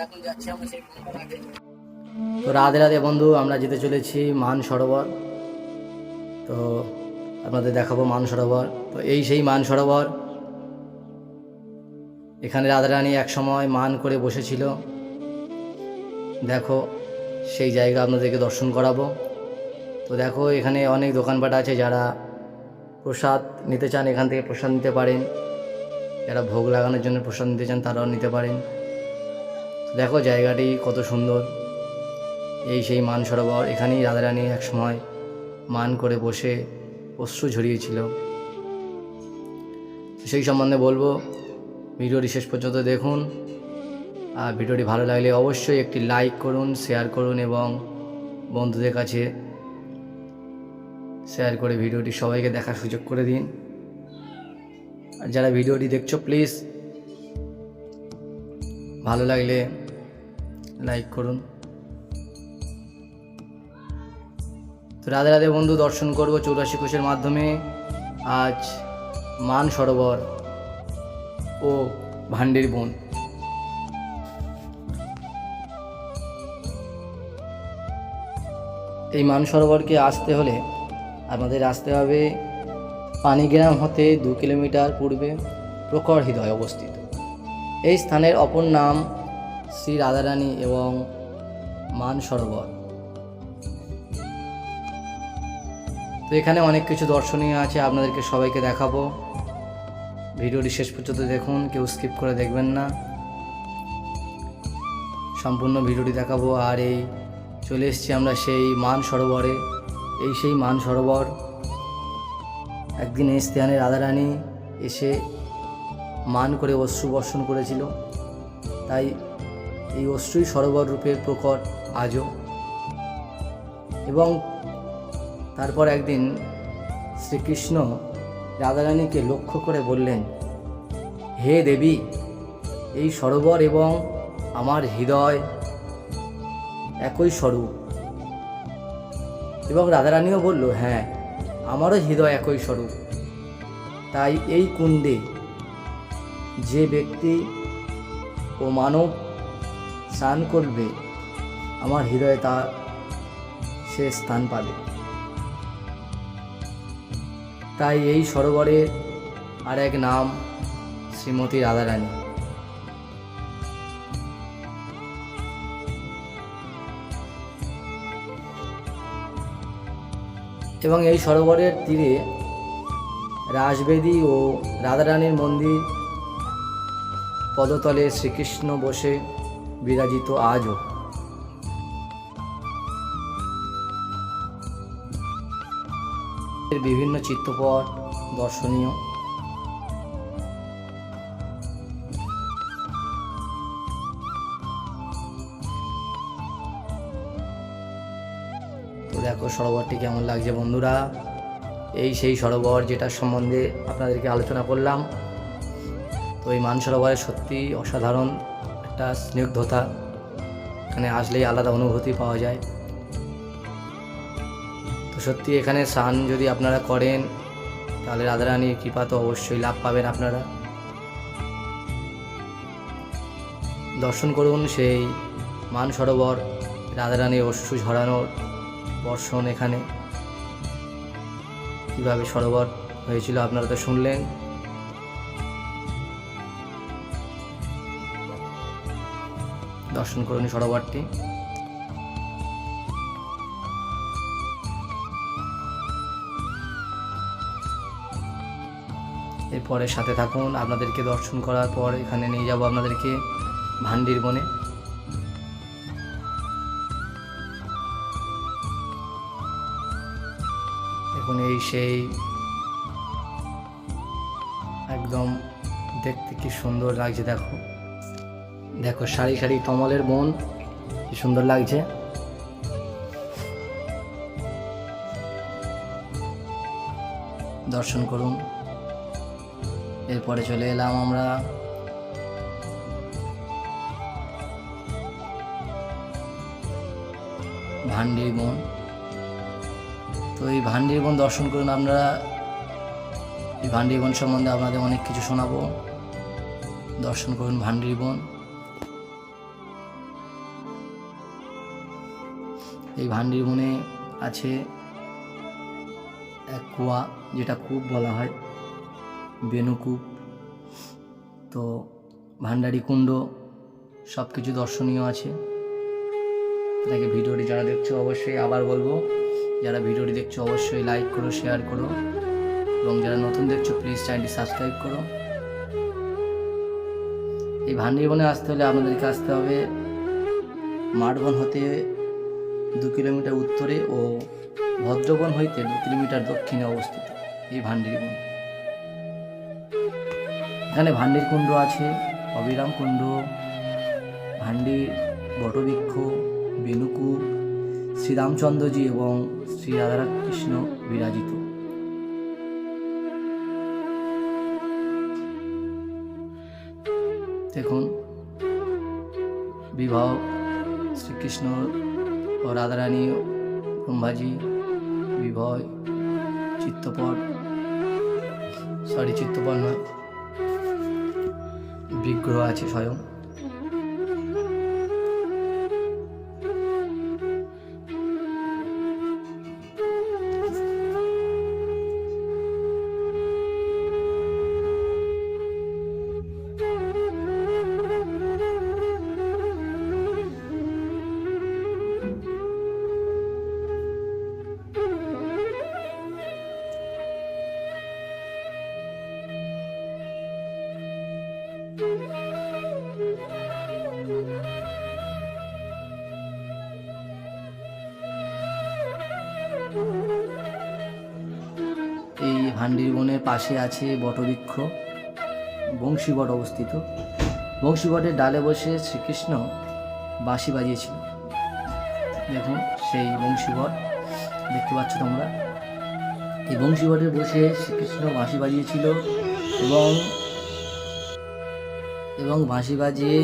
এখন যাচ্ছি আমরা সেই ঘাটে। তো রাধে রাধে বন্ধু, আমরা যেতে চলেছি মান সরোবর। তো আপনাদের দেখাবো মান সরোবর। তো এই সেই মান সরোবর, এখানে রাধারানী এক সময় মান করে বসেছিল। দেখো সেই জায়গা আপনাদেরকে দর্শন করাবো। তো দেখো এখানে অনেক দোকানপাট আছে, যারা প্রসাদ নিতে চান এখান থেকে প্রসাদ নিতে পারেন, যারা ভোগ লাগানোর জন্য প্রসাদ নিতে চান তারাও নিতে পারেন। দেখো জায়গাটি কত সুন্দর। এই সেই মান সরোবর, এখানেই রাধারানী এক সময় মান করে বসে অশ্রু ঝরিয়েছিল। সেই সম্বন্ধে বলবো, ভিডিওটি শেষ পর্যন্ত দেখুন। আর ভিডিওটি ভালো লাগলে অবশ্যই একটি লাইক করুন, শেয়ার করুন এবং বন্ধুদের কাছে শেয়ার করে ভিডিওটি সবাইকে দেখার সুযোগ করে দিন। আর যারা ভিডিওটি দেখছো প্লিজ ভালো লাগলে লাইক করুন। তো রাধে রাধে বন্ধু, দর্শন করব 84 কোষের মাধ্যমে আজ মান সরোবর ও ভান্ডির বন। এই মান সরোবরকে আসতে হলে আমাদের আসতে হবে পানিগ্রাম হতে 2 কিলোমিটার পূর্বে প্রখর হৃদয় অবস্থিত। এই স্থানের অপর নাম শ্রী রাধারানী এবং মান সরোবর। তো এখানে অনেক কিছু দর্শনীয় আছে, আপনাদেরকে সবাইকে দেখাবো। ভিডিওটি শেষ পর্যন্ত দেখুন, কেউ স্কিপ করে দেখবেন না, সম্পূর্ণ ভিডিওটি দেখাবো। আর এই চলে এসেছি আমরা সেই মান সরোবরে। এই সেই মান সরোবর, একদিন এই স্থানে রাধারানী এসে মান করে অশ্রু বর্ষণ করেছিল, তাই এই অশ্রুই সরোবর রূপে প্রকট আজও। এবং তারপর একদিন শ্রীকৃষ্ণ রাধারানীকে লক্ষ্য করে বললেন, হে দেবী, এই সরোবর এবং আমার হৃদয় একই স্বরূপ। এবং রাধারানীও বলল, হ্যাঁ, আমারও হৃদয় একই স্বরূপ। তাই এই কুণ্ডে যে ব্যক্তি ও মানব স্নান করবে, আমার হৃদয়ে তার সে স্থান পাবে। তাই এই সরোবরের আর এক নাম শ্রীমতী রাধারানী। এবং এই সরোবরের তীরে রাসবেদী ও রাধারানীর মন্দির, পদতলে শ্রীকৃষ্ণ বসে বিরাজিত আজও। এর বিভিন্ন চিত্রপট দর্শনীয়। তো দেখো সরোবরটি কেমন লাগছে বন্ধুরা। এই সেই সরোবর যেটার সম্বন্ধে আপনাদেরকে আলোচনা করলাম। তো এই মান সরোবরে সত্যি অসাধারণ একটা স্নিগ্ধতা, এখানে আসলেই আলাদা অনুভূতি পাওয়া যায়। তো সত্যি এখানে স্নান যদি আপনারা করেন তাহলে রাধারানীর কৃপা তো অবশ্যই লাভ পাবেন আপনারা। দর্শন করুন সেই মান সরোবর, রাধারানীর অশ্রু ঝরানোর বর্ষণ এখানে কীভাবে সরোবর হয়েছিল আপনারা তো শুনলেন। দর্শন করুন সরোবরটি। এরপরে সাথে থাকুন, আপনাদেরকে দর্শন করার পর এখানে নিয়ে যাব আপনাদেরকে ভান্ডির বনে। এখন এই সেই একদম দেখতে কি সুন্দর লাগছে। দেখো দেখো সারি সারি কমলের বন, কি সুন্দর লাগছে। দর্শন করুন। এরপরে চলে এলাম আমরা ভান্ডির বন। তো এই ভান্ডির বন দর্শন করুন আপনারা। এই ভান্ডির বন সম্বন্ধে আপনাদের অনেক কিছু শোনাবো। দর্শন করুন ভান্ডির বন। এই ভান্ডির বনে আছে এক কুয়া, যেটা কূপ বলা হয়, বেনুকূপ। তো ভান্ডারী কুণ্ড সব কিছু দর্শনীয় আছে। তাকে ভিডিওটি যারা দেখছো অবশ্যই, আবার বলবো, যারা ভিডিওটি দেখছো অবশ্যই লাইক করো, শেয়ার করো, এবং যারা নতুন দেখছো প্লিজ চ্যানেলটি সাবস্ক্রাইব করো। এই ভান্ডারী বনে আসতে হলে আপনাদেরকে আসতে হবে মাঠবন হতে 2 কিলোমিটার উত্তরে ও ভদ্রবন হইতে 2 কিলোমিটার দক্ষিণে অবস্থিত এই ভান্ডারী বন। এখানে ভান্ডির কুণ্ড আছে, অবিরাম কুণ্ড, ভান্ডির বটবৃক্ষ, বেনুকূপ, শ্রীরামচন্দ্রজি এবং শ্রী রাধাকৃষ্ণ বিরাজিত। দেখুন বিবাহ শ্রীকৃষ্ণ ও রাধারানী, ব্রহ্মাজি বিবাহ, চিত্তপট নয়, বিগ্রহ আছে স্বয়ং। এই ভান্ডির বনের পাশে আছে বটবৃক্ষ, বংশীবট অবস্থিত। বংশীবটের ডালে বসে শ্রীকৃষ্ণ বাঁশি বাজিয়েছিল। দেখুন সেই বংশীবট দেখতে পাচ্ছ তোমরা। এই বংশীবটে বসে শ্রীকৃষ্ণ বাঁশি বাজিয়েছিল এবং বাঁশি বাজিয়ে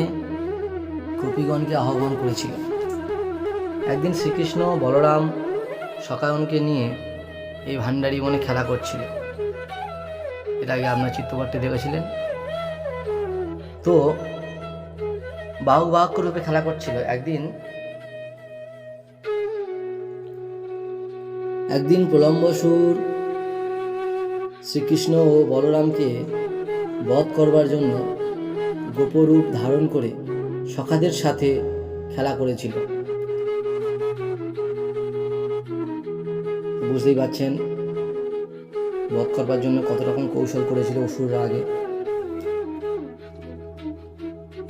গোপীগণকে আহ্বান করেছিল। একদিন শ্রীকৃষ্ণ বলরাম সখাগণকে নিয়ে এই ভান্ডারী বনে খেলা করছিল। এর আগে আপনার চিত্রপটে দেখেছিলেন। তো বাহু রূপে খেলা করছিল। একদিন প্রলম্বসুর শ্রীকৃষ্ণ ও বলরামকে বধ করবার জন্য গোপরূপ ধারণ করে সখাদের সাথে খেলা করেছিল। বুঝতেই পারছেন বধ করবার জন্য কত রকম কৌশল করেছিল অসুররা আগে।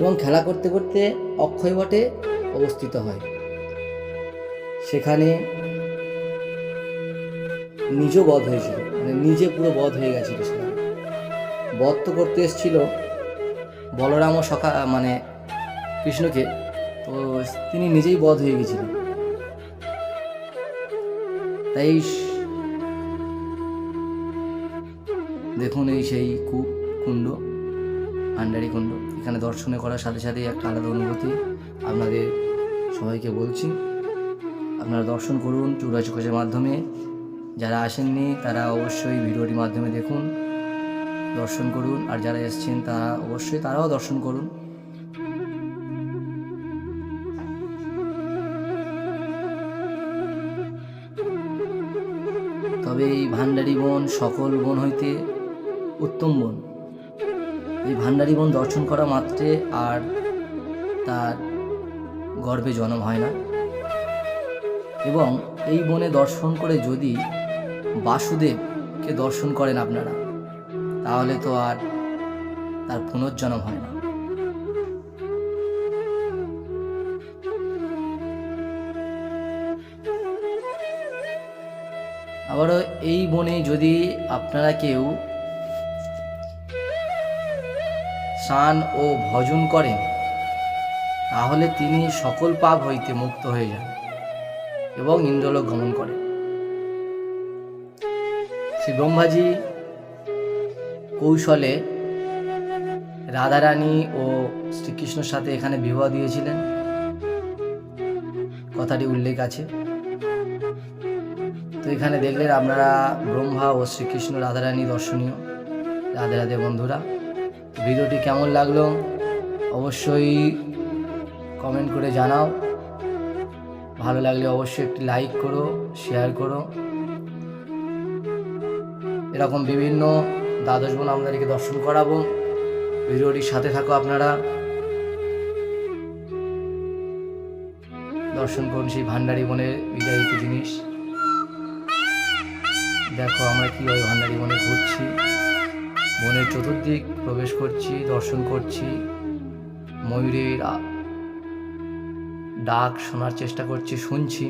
এবং খেলা করতে করতে অক্ষয় বটে অবস্থিত হয়। সেখানে নিজ বধ হয়েছিল, মানে নিজে পুরো বধ হয়ে গেছিল। সেখানে বধ তো করতে এসেছিল বলরাম ও সখা, মানে কৃষ্ণকে, তো তিনি নিজেই বধ হয়ে গেছিলেন। তাই দেখুন এই সেই কুণ্ড, ভান্ডারী কুণ্ড। এখানে দর্শনে করার সাথে সাথেই একটা আলাদা অনুভূতি আপনাদের সবাইকে বলছি। আপনারা দর্শন করুন চূড়াচোখের মাধ্যমে। যারা আসেননি তারা অবশ্যই ভিডিওটির মাধ্যমে দেখুন, দর্শন করুন। আর যারা এসছেন তারা অবশ্যই তারাও দর্শন করুন। তবে এই ভান্ডারী বন সকল বন হইতে উত্তম বন। এই ভান্ডারী বন দর্শন করা মাত্রে আর তার গর্ভে জন্ম হয় না। এবং এই বনে দর্শন করে যদি বাসুদেবকে দর্শন করেন আপনারা, তাহলে তো আর তার পুনর্জন্ম হয় না। আবারও এই বনে যদি আপনারা কেউ স্নান ও ভজন করেন, তাহলে তিনি সকল পাপ হইতে মুক্ত হয়ে যান এবং ইন্দ্রলোক গমন করেন। শ্রী ব্রহ্মাজি কৌশলে রাধারানী ও শ্রীকৃষ্ণের সাথে এখানে বিবাহ দিয়েছিলেন, কথাটি উল্লেখ আছে। তো এখানে দেখলেন আপনারা ব্রহ্মা ও শ্রীকৃষ্ণ রাধারানী দর্শনীয়। রাধে রাধে বন্ধুরা, ভিডিওটি কেমন লাগলো অবশ্যই কমেন্ট করে জানাও। ভালো লাগলে অবশ্যই একটি লাইক করো, শেয়ার করো। এরকম বিভিন্ন দ্বাদশ বন আপনাদেরকে দর্শন করাবো। ভিডিওটির সাথে থাকো আপনারা, দর্শন করুন সেই ভান্ডারী বনের বিদায়িত জিনিস। দেখো আমরা কীভাবে ভান্ডারী বনে ঘুরছি, বনের চতুর্দিক প্রবেশ করছি, দর্শন করছি, ময়ূরের ডাক শোনার চেষ্টা করছি, শুনছি।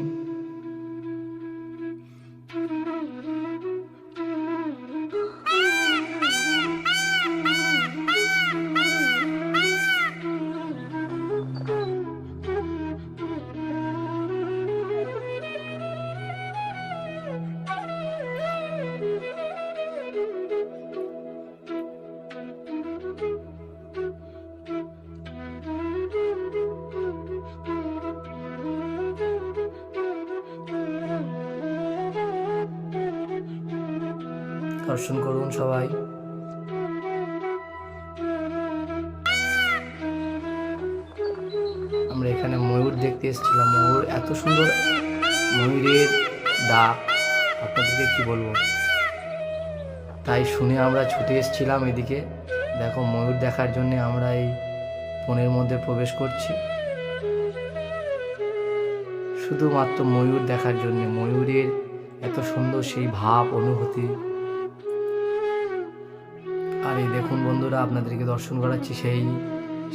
দর্শন করুন সবাই। আমরা এখানে ময়ূর দেখতে এসেছিলাম। ময়ূর এত সুন্দর, ময়ূরের ডাক আপনাদেরকে কি বলবো, তাই শুনে আমরা ছুটে এসেছিলাম এদিকে। দেখো ময়ূর দেখার জন্য আমরা এই বনের মধ্যে প্রবেশ করছি, শুধুমাত্র ময়ূর দেখার জন্য। ময়ূরের এত সুন্দর সেই ভাব, অনুভূতি। আর এই দেখুন বন্ধুরা, আপনাদেরকে দর্শন করাচ্ছি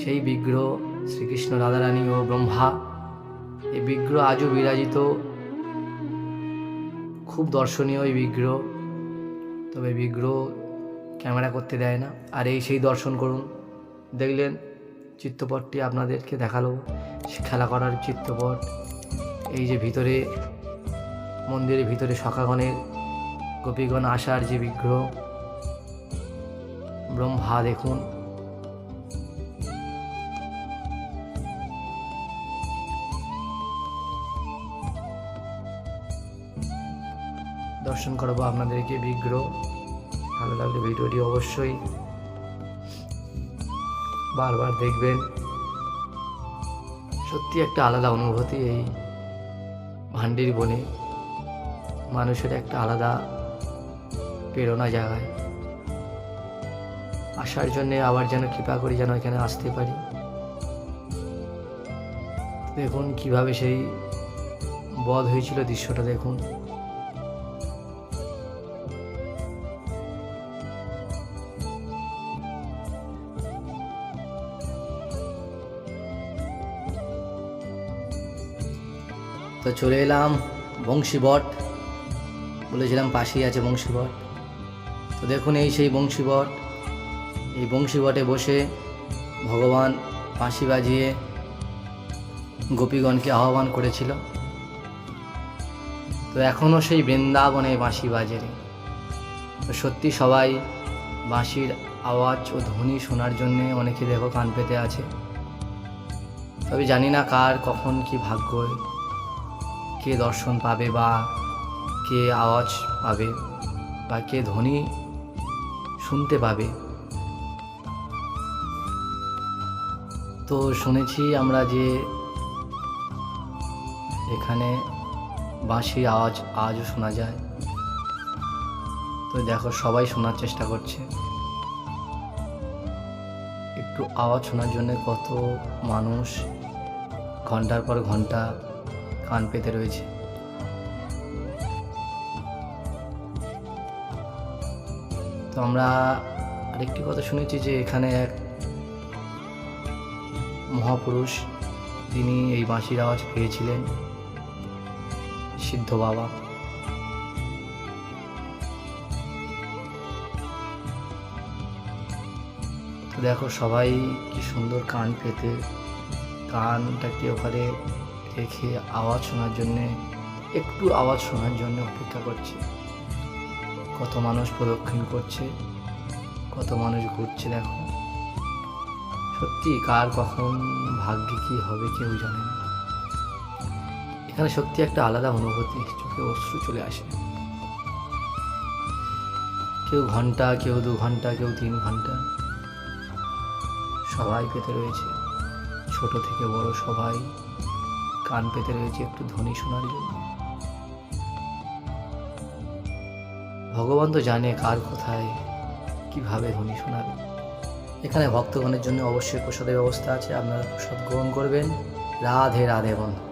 সেই বিগ্রহ, শ্রীকৃষ্ণ, রাধারানী ও ব্রহ্মা। এই বিগ্রহ আজও বিরাজিত, খুব দর্শনীয় এই বিগ্রহ। তবে বিগ্রহ ক্যামেরা করতে দেয় না। আর এই সেই দর্শন করুন, দেখলেন চিত্রপটটি আপনাদেরকে দেখালো, খেলা করার চিত্রপট। এই যে ভিতরে, মন্দিরের ভিতরে সখাগণের, গোপীগণ আসার যে বিগ্রহ, ব্রহ্মা দেখুন। দর্শন করবো আপনাদেরকে বিগ্রহ। ভালো লাগলে ভিডিওটি অবশ্যই বারবার দেখবেন। সত্যি একটা আলাদা অনুভূতি এই ভান্ডারী বনে, মানুষের একটা আলাদা প্রেরণা জাগায়। আসার জন্যে আবার যেন কৃপা করি, যেন এখানে আসতে পারি। দেখুন কিভাবে সেই বধ হয়েছিল, দৃশ্যটা দেখুন। তো চলে এলাম বংশীবট, বলেছিলাম পাশেই আছে বংশীবট। তো দেখুন এই সেই বংশীবট। এই বংশীবটে বসে ভগবান বাঁশি বাজিয়ে গোপীগণকে আহ্বান করেছিল। তো এখনও সেই বৃন্দাবনে বাঁশি বাজে। তো সত্যি সবাই বাঁশির আওয়াজ ও ধ্বনি শোনার জন্যে অনেকে দেখো কান পেতে আছে। তবে জানি না কার কখন কি ভাগ্য, কে দর্শন পাবে বা কে আওয়াজ পাবে বা কে ধ্বনি শুনতে পাবে। তো শুনেছি আমরা যে এখানে বাঁশির আওয়াজ আজও শোনা যায়। তো দেখো সবাই শোনার চেষ্টা করছে, একটু আওয়াজ শোনার জন্য কত মানুষ ঘন্টার পর ঘন্টা কান পেতে রয়েছে। তো আমরা আরেকটি কথা শুনেছি যে এখানে এক মহাপুরুষ, তিনি এই বাঁশির আওয়াজ পেয়েছিলেন, সিদ্ধ বাবা। তো দেখো সবাই কি সুন্দর কান পেতে, কানটাকে ওখানে রেখে আওয়াজ শোনার জন্যে, একটু আওয়াজ শোনার জন্য অপেক্ষা করছে। কত মানুষ প্রদক্ষিণ করছে, কত মানুষ ঘুরছে। দেখো সত্যি কার কখন ভাগ্যে কি হবে কেউ জানে না। এখানে সত্যি একটা আলাদা অনুভূতি, চোখে অশ্রু চলে আসে। কেউ ঘন্টা, কেউ 2 ঘন্টা, কেউ 3 ঘন্টা, সবাই পেতে রয়েছে, ছোট থেকে বড় সবাই কান পেতে রয়েছে একটু ধ্বনি শোনার জন্য। ভগবান তো জানে কার কোথায় কিভাবে ধ্বনি শোনাবে। এখানে ভক্তগণের জন্য অবশ্যই প্রসাদের ব্যবস্থা আছে, আপনারা প্রসাদ গ্রহণ করবেন। রাধে রাধে বন্ধু।